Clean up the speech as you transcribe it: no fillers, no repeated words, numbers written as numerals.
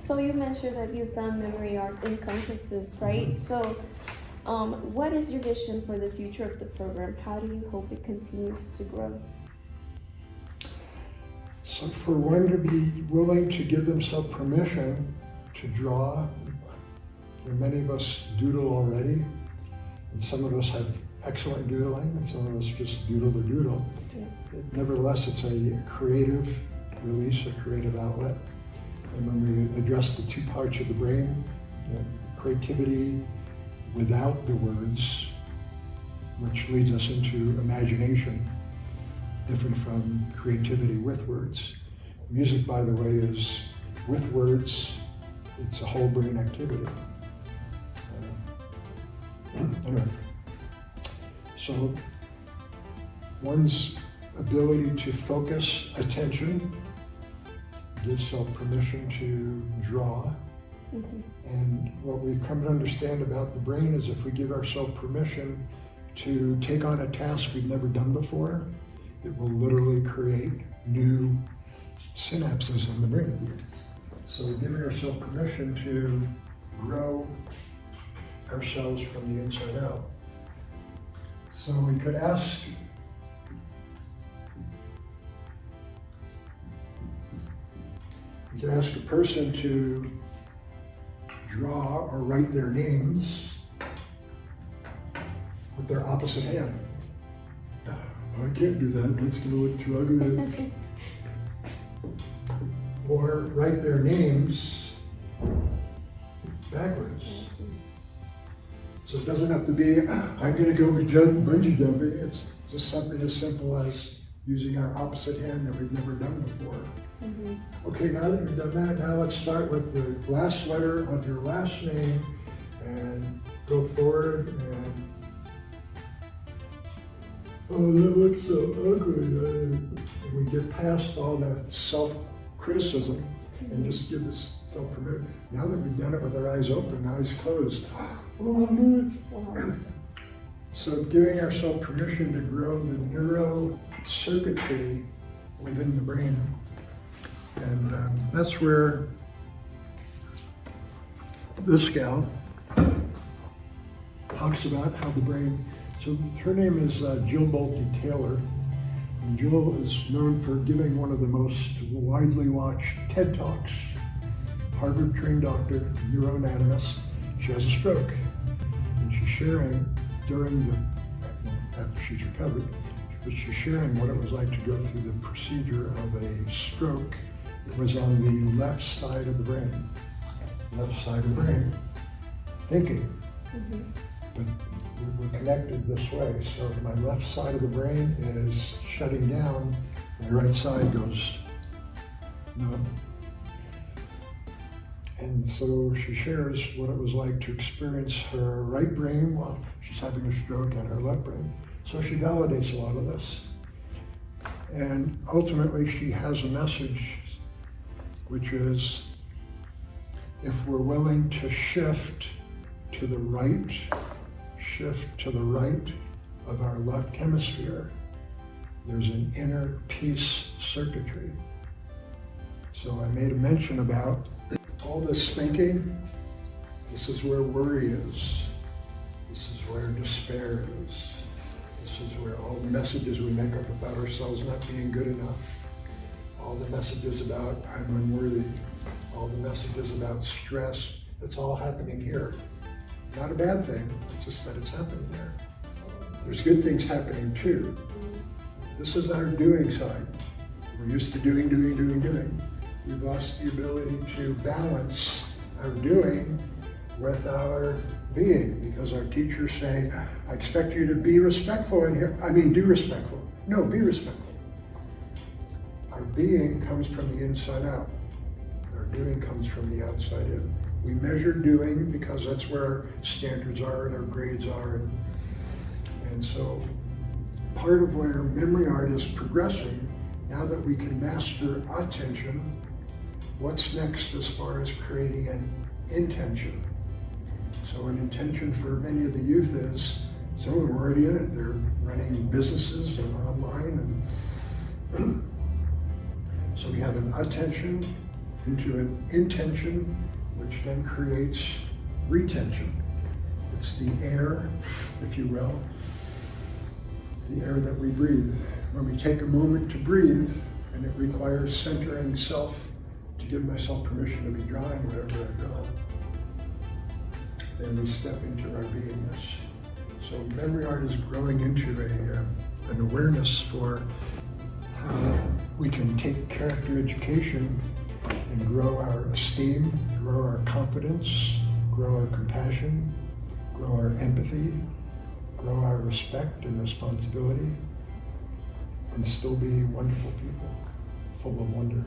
So you mentioned that you've done memory art encompasses, right? Mhm. So what is your vision for the future of the program? How do you hope it continues to grow? So for one to be willing to give themselves permission to draw, many of us doodle already, and some of us have excellent doodling, and some of us just doodle to doodle. Yeah. Nevertheless, it's a creative release, a creative outlet. And when we address the two parts of the brain, creativity without the words, which leads us into imagination, different from creativity with words. Music, by the way, is with words. It's a whole brain activity. Anyway, so one's ability to focus attention, give self permission to draw. Mm-hmm. And what we've come to understand about the brain is if we give ourselves permission to take on a task we've never done before, it will literally create new synapses in the brain. So giving ourselves permission to grow ourselves from the inside out. So we could ask a person to draw or write their names with their opposite hand. I can't do that, that's going to look too ugly. Or write their names backwards. So it doesn't have to be, I'm going to go bungee jumping. It's just something as simple as using our opposite hand that we've never done before. Mm-hmm. Okay, now that we've done that, now let's start with the last letter of your last name and go forward and, oh, that looks so ugly. And we get past all the self-criticism and just give this self-permission. Now that we've done it with our eyes open, eyes closed, oh, good. Wow. So giving ourselves permission to grow the neuro circuitry within the brain. And that's where this gal talks about how the brain, so her name is Jill Bolte Taylor. And Jill is known for giving one of the most widely watched TED Talks. Harvard-trained doctor, neuroanatomist. She has a stroke. And she's sharing after she's recovered, but she's sharing what it was like to go through the procedure of a stroke. It was on the left side of the brain. Left side of the brain. Thinking. Mm-hmm. But we're connected this way. So if my left side of the brain is shutting down, my right side goes numb. And so she shares what it was like to experience her right brain while she's having a stroke and her left brain. So she validates a lot of this. And ultimately she has a message, which is if we're willing to shift to the right of our left hemisphere, there's an inner peace circuitry. So I made a mention about all this thinking. This is where worry is. This is where despair is. This is where all the messages we make up about ourselves not being good enough, all the messages about I'm unworthy, all the messages about stress, it's all happening here. Not a bad thing, it's just that it's happening there. There's good things happening too. This is our doing side. We're used to doing. We've lost the ability to balance our doing with our being, because our teachers say, I expect you to be respectful in here. Do respectful. No, be respectful. Our being comes from the inside out. Our doing comes from the outside in. We measure doing because that's where our standards are and our grades are. And so part of where memory art is progressing, now that we can master attention, what's next as far as creating an intention? So an intention for many of the youth is, some of them are already in it. They're running businesses and online. And so we have an attention, into an intention, which then creates retention. It's the air, if you will, the air that we breathe. When we take a moment to breathe, and it requires centering self to give myself permission to be drawing wherever I go, then we step into our beingness. So memory art is growing into an awareness for how we can take character education and grow our esteem, grow our confidence, grow our compassion, grow our empathy, grow our respect and responsibility, and still be wonderful people, full of wonder.